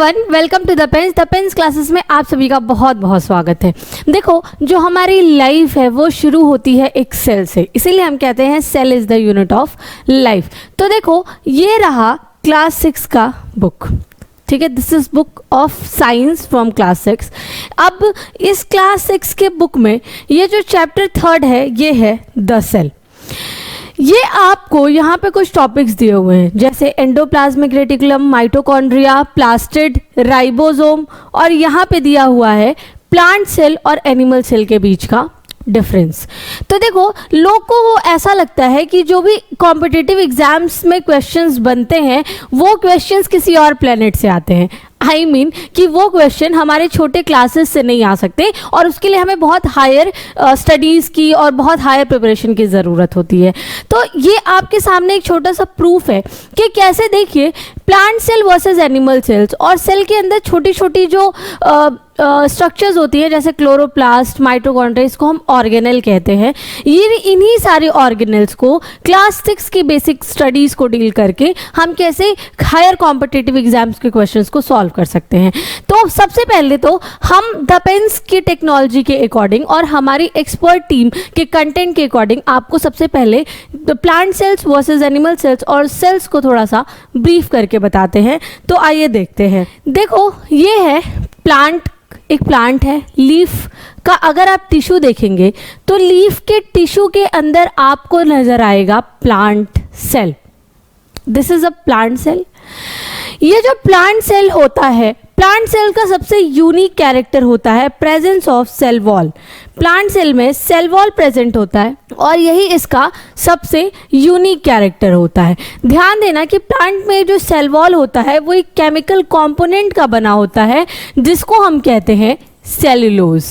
Everyone, welcome to the pens classes में आप सभी का बहुत बहुत स्वागत है। देखो, जो हमारी लाइफ है वो शुरू होती है एक सेल से, इसीलिए हम कहते हैं cell is the unit of life. तो देखो, ये रहा क्लास 6 का बुक, ठीक है। This is book of science from class 6। अब इस क्लास 6 के बुक में ये जो चैप्टर 3 है ये है द सेल। ये आपको यहाँ पे कुछ टॉपिक्स दिए हुए हैं, जैसे endoplasmic reticulum, mitochondria, plastid, ribosome, और यहाँ पे दिया हुआ है प्लांट सेल और एनिमल सेल के बीच का डिफरेंस। तो देखो, लोग को वो ऐसा लगता है कि जो भी कॉम्पिटिटिव एग्जाम्स में क्वेश्चंस बनते हैं वो क्वेश्चंस किसी और प्लेनेट से आते हैं। I mean कि वो क्वेश्चन हमारे छोटे क्लासेस से नहीं आ सकते और उसके लिए हमें बहुत हायर स्टडीज़ की और बहुत हायर प्रिपरेशन की ज़रूरत होती है। तो ये आपके सामने एक छोटा सा प्रूफ है कि कैसे, देखिए, plant cell versus animal cells, और सेल के अंदर छोटी छोटी जो स्ट्रक्चर्स होती है जैसे क्लोरोप्लास्ट, माइटोकॉन्ड्रिया, इसको हम ऑर्गेनेल कहते हैं। ये इन्हीं सारे ऑर्गेनेल्स को क्लास 6 की बेसिक स्टडीज़ को डील करके हम कैसे हायर कॉम्पिटिटिव एग्जाम्स के क्वेश्चंस को सॉल्व कर सकते हैं। तो सबसे पहले तो हम द पेन्स की टेक्नोलॉजी के अकॉर्डिंग और हमारी एक्सपर्ट टीम के कंटेंट के अकॉर्डिंग आपको सबसे पहले plant cells versus animal cells और सेल्स को थोड़ा सा ब्रीफ करके बताते हैं। तो आइए देखते हैं। देखो, ये है प्लांट, एक प्लांट है। लीफ का अगर आप टिश्यू देखेंगे तो लीफ के टिश्यू के अंदर आपको नजर आएगा plant cell. This is a plant cell. ये जो प्लांट सेल होता है, प्लांट सेल का सबसे यूनिक कैरेक्टर होता है presence of cell wall. Plant cell में सेल वॉल प्रेजेंट होता है और यही इसका सबसे यूनिक कैरेक्टर होता है। ध्यान देना कि प्लांट में जो सेल वॉल होता है वो एक केमिकल कंपोनेंट का बना होता है जिसको हम कहते हैं सेल्यूलोज,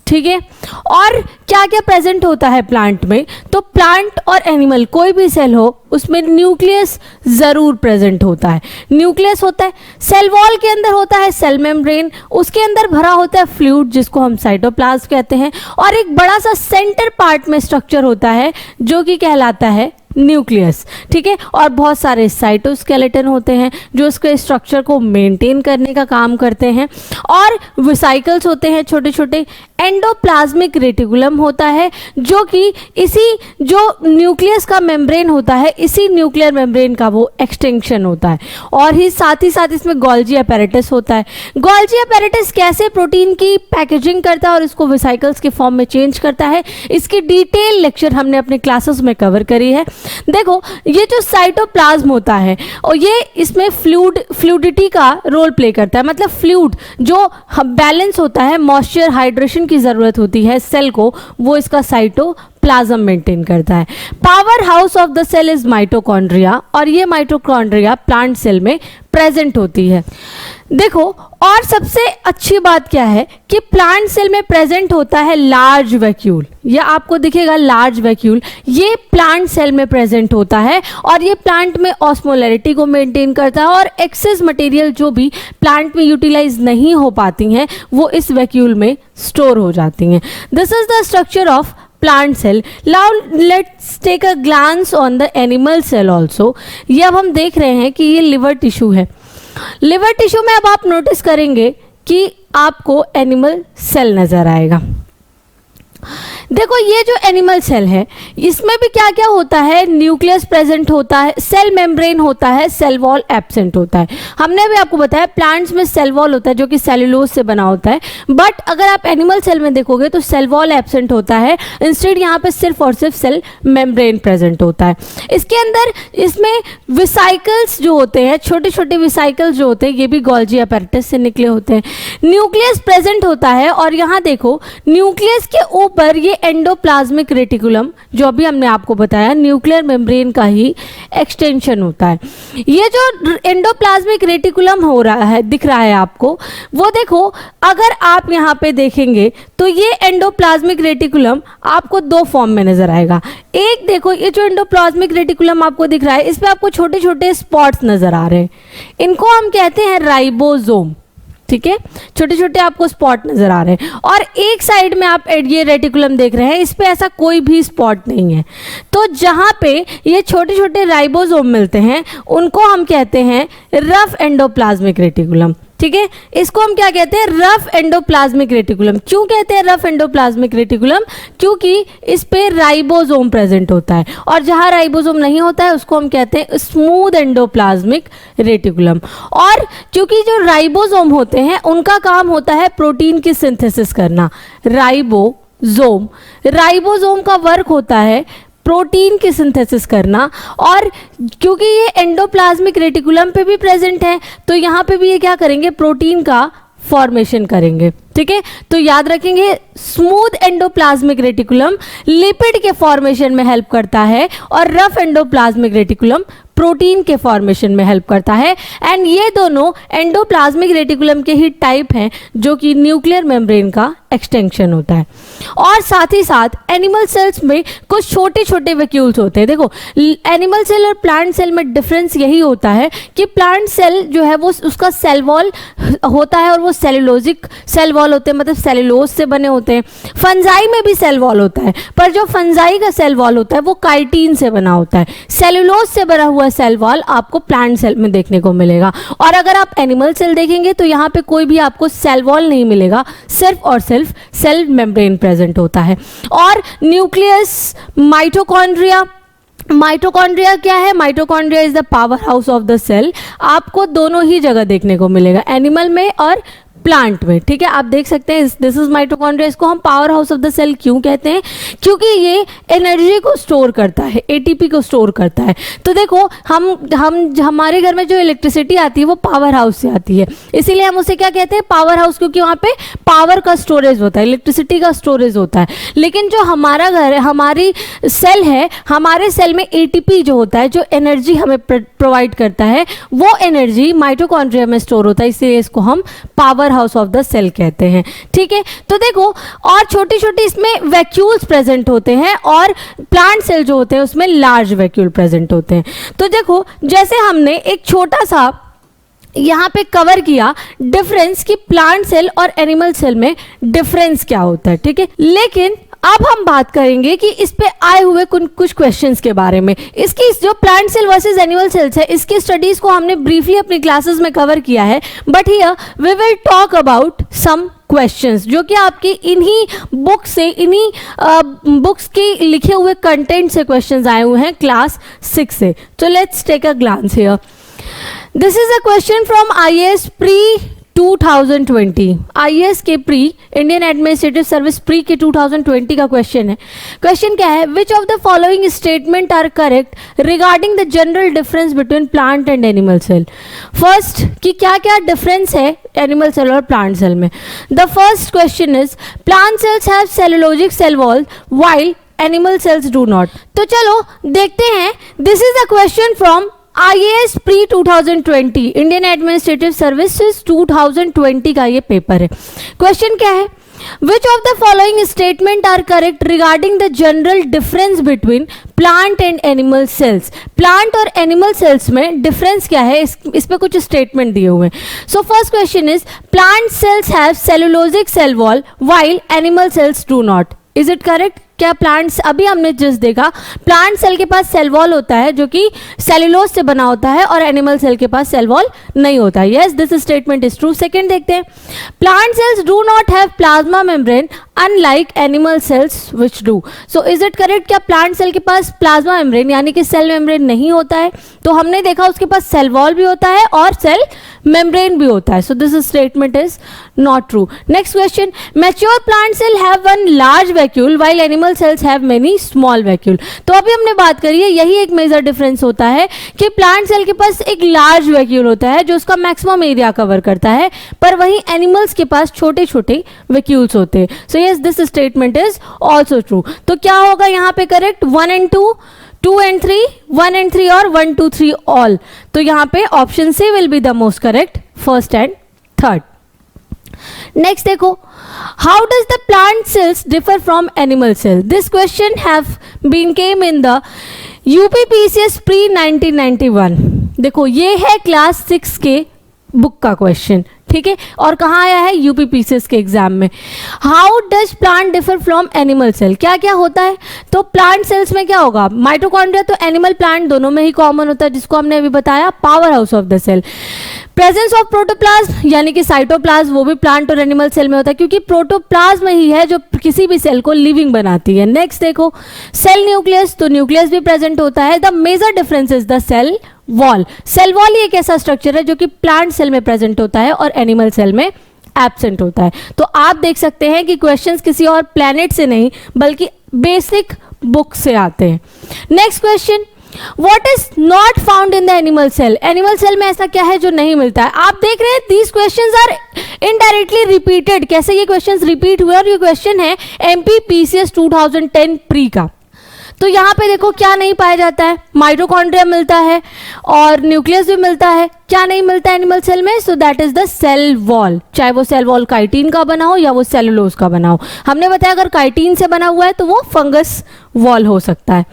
ठीक है। और क्या क्या प्रेजेंट होता है प्लांट में? तो प्लांट और एनिमल कोई भी सेल हो उसमें न्यूक्लियस जरूर प्रेजेंट होता है। न्यूक्लियस होता है, सेल वॉल के अंदर होता है सेल मेम्ब्रेन, उसके अंदर भरा होता है फ्लूइड जिसको हम साइटोप्लाज्म कहते हैं, और एक बड़ा सा सेंटर पार्ट में स्ट्रक्चर होता है जो कि कहलाता है न्यूक्लियस, ठीक है। और बहुत सारे साइटोस्केलेटन होते हैं जो उसके स्ट्रक्चर को मेंटेन करने का काम करते हैं, और वेसिकल्स होते हैं छोटे छोटे। एंडोप्लाज्मिक रेटिकुलम होता है जो कि इसी जो न्यूक्लियस का मेम्ब्रेन होता है, इसी न्यूक्लियर मेम्ब्रेन का वो एक्सटेंशन होता है। और ही साथ इसमें गोल्जी अपैरेटस होता है। गोल्जी अपैरेटस कैसे प्रोटीन की पैकेजिंग करता है और इसको वेसिकल्स के फॉर्म में चेंज करता है, इसकी डिटेल लेक्चर हमने अपने क्लासेस में कवर करी है। देखो, ये जो साइटोप्लाज्म होता है और ये इसमें फ्लूइडिटी का रोल प्ले करता है, मतलब फ्लूइड जो बैलेंस होता है, मॉइस्चर, हाइड्रेशन की जरूरत होती है सेल को, वो इसका साइटोप्लाज्म मेंटेन करता है। Power house of the cell is mitochondria, और ये माइटोकॉन्ड्रिया प्लांट सेल में प्रेजेंट होती है। देखो, और सबसे अच्छी बात क्या है कि प्लांट सेल में प्रेजेंट होता है लार्ज वैक्यूल। यह आपको दिखेगा लार्ज वैक्यूल, ये प्लांट सेल में प्रेजेंट होता है और ये प्लांट में ऑस्मोलैरिटी को मेंटेन करता है, और एक्सेस मटेरियल जो भी प्लांट में यूटिलाइज नहीं हो पाती हैं वो इस वैक्यूल में स्टोर हो जाती हैं। This is the structure of plant cell. Now let's take a glance on the animal cell also. ये अब हम देख रहे हैं कि ये लिवर टिश्यू है। लिवर टिश्यू में अब आप नोटिस करेंगे कि आपको एनिमल सेल नजर आएगा। देखो, ये जो एनिमल सेल है इसमें भी क्या क्या होता है? न्यूक्लियस प्रेजेंट होता है, सेल मेम्ब्रेन होता है, सेल वॉल एब्सेंट होता है। हमने भी आपको बताया प्लांट्स में सेल वॉल होता है जो कि सेल्यूलोज से बना होता है, बट अगर आप एनिमल सेल में देखोगे तो सेल वॉल एब्सेंट होता है, इंस्टेड यहाँ पे सिर्फ और सिर्फ सेल मेम्ब्रेन प्रेजेंट होता है। इसके अंदर इसमें वेसिकल्स जो होते हैं, छोटे छोटे वेसिकल्स जो होते हैं, ये भी गोल्जी अपैरेटस से निकले होते हैं। न्यूक्लियस प्रेजेंट होता है, और यहाँ देखो न्यूक्लियस के ऊपर ये एंडोप्लाज्मिक रेटिकुलम, जो अभी हमने आपको बताया, न्यूक्लियर मेम्ब्रेन का ही एक्सटेंशन होता है। ये जो एंडोप्लाज्मिक रेटिकुलम हो रहा है, दिख रहा है आपको, वो देखो, अगर आप यहाँ पे देखेंगे तो ये एंडोप्लाज्मिक रेटिकुलम आपको दो फॉर्म में नजर आएगा। एक देखो, ये जो एंडोप्लाज्मिक रेटिकुलम आपको दिख रहा है, इस पे आपको छोटे छोटे स्पॉट्स नजर आ रहे हैं, इनको हम कहते हैं राइबोसोम, ठीक है। छोटे छोटे आपको स्पॉट नजर आ रहे हैं, और एक साइड में आप ये रेटिकुलम देख रहे हैं, इस पे ऐसा कोई भी स्पॉट नहीं है। तो जहां पे ये छोटे छोटे राइबोसोम मिलते हैं उनको हम कहते हैं रफ एंडोप्लाज्मिक रेटिकुलम। ठीक है, इसको हम क्या कहते हैं, रफ एंडोप्लाज्मिक रेटिकुलम। क्यों कहते हैं रफ एंडोप्लाज्मिक रेटिकुलम? क्योंकि इस पे राइबोसोम प्रेजेंट होता है, और जहां राइबोसोम नहीं होता है उसको हम कहते हैं स्मूथ एंडोप्लाज्मिक रेटिकुलम। और क्योंकि जो राइबोसोम होते हैं उनका काम होता है प्रोटीन की सिंथेसिस करना। राइबोसोम का वर्क होता है प्रोटीन की सिंथेसिस करना, और क्योंकि ये एंडोप्लाज्मिक रेटिकुलम पे भी प्रेजेंट है तो यहाँ पे भी ये क्या करेंगे, प्रोटीन का फॉर्मेशन करेंगे। ठीक है, तो याद रखेंगे स्मूथ एंडोप्लाज्मिक रेटिकुलम लिपिड के फॉर्मेशन में हेल्प करता है और रफ एंडोप्लाज्मिक रेटिकुलम प्रोटीन के फॉर्मेशन में हेल्प करता है। एंड ये दोनों एंडोप्लाज्मिक रेटिकुलम के ही टाइप हैं जो कि न्यूक्लियर मेम्ब्रेन का एक्सटेंशन होता है। और साथ ही साथ एनिमल सेल्स में कुछ छोटे छोटे वैक्यूल्स होते हैं। देखो, एनिमल सेल और प्लांट सेल में डिफरेंस यही होता है कि प्लांट सेल जो है वो उसका सेल वॉल होता है और वो सेलुलोजिक सेल वॉल होते हैं, मतलब सेलुलोज से बने होते हैं। फंजाई में भी सेल वॉल होता है, पर जो फंजाई का सेल वॉल होता है वो काइटिन से बना होता है। सेलुलोज से बना हुआ सेल वॉल आपको प्लांट सेल में देखने को मिलेगा। और अगर आप एनिमल सेल देखेंगे तो यहाँ पे कोई भी आपको सेल वॉल नहीं मिलेगा, सिर्फ और सिर्फ सेल मेम्ब्रेन प्रेजेंट होता है। और न्यूक्लियस, माइटोकॉन्ड्रिया क्या है? Mitochondria is the power house of the cell. आपको दोनों ही जगह देखने को मिलेगा, एनिमल में और प्लांट में। ठीक है, आप देख सकते हैं दिस इज माइटोकॉन्ड्रिया। इसको हम power house of the cell क्यों कहते हैं? क्योंकि ये एनर्जी को स्टोर करता है, एटीपी को स्टोर करता है। तो देखो, हम हमारे घर में जो इलेक्ट्रिसिटी आती है वो पावर हाउस से आती है, इसीलिए हम उसे क्या कहते हैं, पावर हाउस, क्योंकि वहाँ पे पावर का स्टोरेज होता है, इलेक्ट्रिसिटी का स्टोरेज होता है। लेकिन जो हमारा घर है, हमारी सेल है, हमारे सेल में एटीपी जो होता है, जो एनर्जी हमें प्रोवाइड करता है, वो एनर्जी माइटोकॉन्ड्रिया में स्टोर होता है, इसलिए इसको हम power house of the cell कहते हैं। ठीक है, तो देखो, और छोटी छोटी इसमें वैक्यूल्स प्रेजेंट होते हैं, और प्लांट सेल जो होते हैं उसमें लार्ज वैक्यूल प्रेजेंट होते हैं। तो देखो, जैसे हमने एक छोटा सा यहाँ पे कवर किया डिफरेंस कि प्लांट सेल और एनिमल सेल में डिफरेंस क्या होता है। ठीक है, लेकिन अब हम बात करेंगे कि इस पे आए हुए कुछ क्वेश्चंस के बारे में। इसकी जो plant cell versus animal cells है, इसकी स्टडीज को हमने ब्रीफली अपनी क्लासेस में कवर किया है, but here we will talk about some questions जो कि आपकी इन्हीं बुक से, इन्हीं बुक्स के लिखे हुए कंटेंट से क्वेश्चंस आए हुए हैं क्लास 6 से। तो let's take a glance here. This is a question from IAS pre 2020, IAS के pre, Indian administrative service pre के 2020 का क्वेश्चन है। क्वेश्चन क्या है? Which of the following statement are correct regarding the general difference between plant and animal cell. First, कि क्या क्या difference है एनिमल सेल और प्लांट सेल में। The first question is plant cells have cellulosic cell wall while animal cells do not. तो चलो देखते हैं, this is the question from IAS pre 2020, Indian administrative services 2020 का ये पेपर है। क्वेश्चन क्या है? Which of the following statement are correct regarding the general difference between plant and animal cells. Plant और एनिमल सेल्स में difference क्या है, इस पे कुछ स्टेटमेंट दिए हुए हैं। So first question is plant cells have cellulosic cell wall while animal cells do not. Is it correct? क्या प्लांट्स, अभी हमने जस्ट देखा, प्लांट सेल के पास सेल वॉल होता है जो कि सेलुलोज से बना होता है, और एनिमल सेल के पास सेल वॉल नहीं होता है। Yes, this statement is true. Second देखते हैं, plant cells do not have plasma membrane unlike animal cells which do. So is it correct? क्या प्लांट सेल के पास प्लाज्मा मेम्ब्रेन यानी कि सेल मेम्ब्रेन नहीं होता है? तो हमने देखा उसके पास सेल वॉल भी होता है और सेल मेम्ब्रेन भी होता है। So this statement is not true. Next question, mature plant cell have one large vacuole while animal cells have many small vacuole. तो अभी हमने बात करी है, यही एक मेजर डिफरेंस होता है कि प्लांट सेल के पास एक लार्ज वैक्यूल होता है जो उसका मैक्सिमम एरिया कवर करता है, पर वहीं एनिमल्स के पास छोटे छोटे वैक्यूल्स होते हैं। So yes, this statement is also true. तो क्या होगा यहाँ पे करेक्ट? 1 and 2, 2 and 3, 1 and 3 और 1, 2, 3 ऑल। तो यहाँ पे option C will be the most correct, first and third. Next देखो, how does the plant cells differ from animal cell. This question have been came in the UPPCS pre 1991। देखो, ये है class 6 के book का question, ठीक है, और कहाँ आया है, यूपीपीसीएस के एग्जाम में। How does plant differ from animal cell, क्या क्या होता है, तो प्लांट सेल्स में क्या होगा, माइटोकॉन्ड्रिया तो एनिमल प्लांट दोनों में ही कॉमन होता है, जिसको हमने अभी बताया power house of the cell. Presence of protoplasm यानी कि साइटोप्लाज्म, वो भी प्लांट और एनिमल सेल में होता है, क्योंकि प्रोटोप्लाज्म ही है जो किसी भी सेल को लिविंग बनाती है। नेक्स्ट देखो सेल न्यूक्लियस, तो न्यूक्लियस भी प्रेजेंट होता है। The major difference is the cell wall. Cell wall ही एक ऐसा स्ट्रक्चर है जो कि प्लांट सेल में प्रेजेंट होता है और एनिमल सेल में एब्सेंट होता है। तो आप देख सकते हैं कि क्वेश्चंस किसी और प्लैनेट से नहीं बल्कि बेसिक बुक से आते हैं। Next question, What is not found in the animal cell? Animal cell में ऐसा क्या है जो नहीं मिलता है? आप देख रहे हैं these questions are indirectly repeated। कैसे ये questions repeat हुए, और ये question है MPPCS 2010 प्री का। तो यहाँ पे देखो क्या नहीं पाया जाता है, माइटोकॉन्ड्रिया मिलता है और न्यूक्लियस भी मिलता है, क्या नहीं मिलता है एनिमल सेल में, so that is the cell wall. चाहे वो सेल वॉल काइटिन का बना हो या वो सेलुलोज का बना हो। हमने बताया अगर काइटिन से बना हुआ है तो वो फंगस वॉल हो सकता है।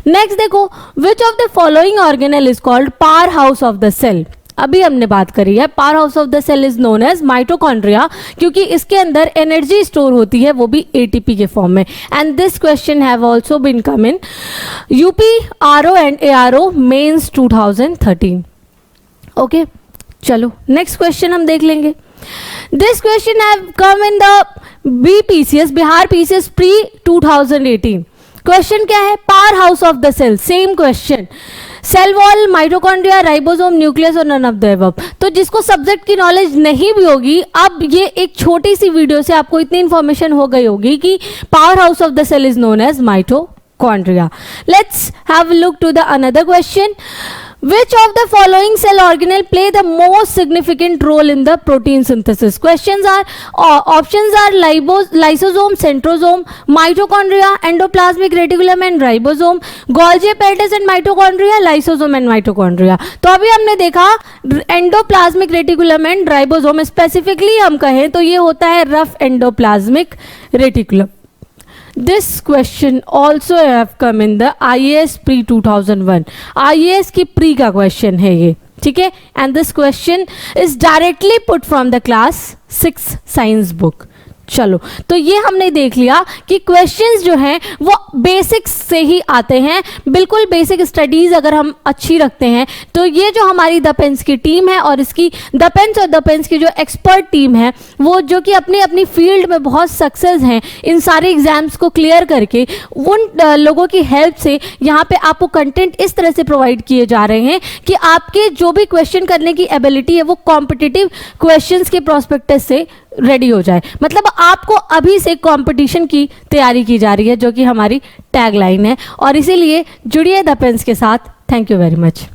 नेक्स्ट देखो, which of the following organelle is called power house of the cell. अभी हमने बात करी है power house of the cell is known as mitochondria, क्योंकि इसके अंदर एनर्जी स्टोर होती है, वो भी एटीपी के फॉर्म में। And this question have also been come in UP RO and ARO mains 2013। Okay, चलो नेक्स्ट क्वेश्चन हम देख लेंगे। This question have come in the BPCS, Bihar PCS pre 2018। Question क्या है, power house of the cell, same question, cell wall, mitochondria, ribosome, nucleus और none of the above. तो जिसको subject की नॉलेज नहीं भी होगी, अब ये एक छोटी सी वीडियो से आपको इतनी इंफॉर्मेशन हो गई होगी कि power house of the cell is known as mitochondria. Let's have a look to the another question. Which of the following cell organelle play the most significant role in the protein synthesis? Questions are options are lysosome, centrosome, mitochondria, endoplasmic reticulum and ribosome, Golgi apparatus and mitochondria, lysosome and mitochondria। तो अभी हमने देखा endoplasmic reticulum and ribosome, specifically हम कहें तो ये होता है rough endoplasmic reticulum. This question also have come in the IAS pre 2001। IAS की प्री का क्वेश्चन है ये, ठीक है, and this question is directly put from the class 6 science book. चलो, तो ये हमने देख लिया कि क्वेश्चंस जो हैं वो बेसिक्स से ही आते हैं। बिल्कुल बेसिक स्टडीज अगर हम अच्छी रखते हैं तो ये जो हमारी द पेन्स की टीम है और इसकी द पेन्स और द पेन्स की जो एक्सपर्ट टीम है, वो जो कि अपनी अपनी फील्ड में बहुत सक्सेस हैं इन सारे एग्जाम्स को क्लियर करके, उन लोगों की हेल्प से यहाँ पे आपको कंटेंट इस तरह से प्रोवाइड किए जा रहे हैं कि आपके जो भी क्वेश्चन करने की एबिलिटी है वो कॉम्पिटिटिव क्वेश्चंस के प्रोस्पेक्टस से रेडी हो जाए। मतलब आपको अभी से कंपटीशन की तैयारी की जा रही है, जो कि हमारी टैगलाइन है, और इसीलिए जुड़िए द पेन्स के साथ। Thank you very much.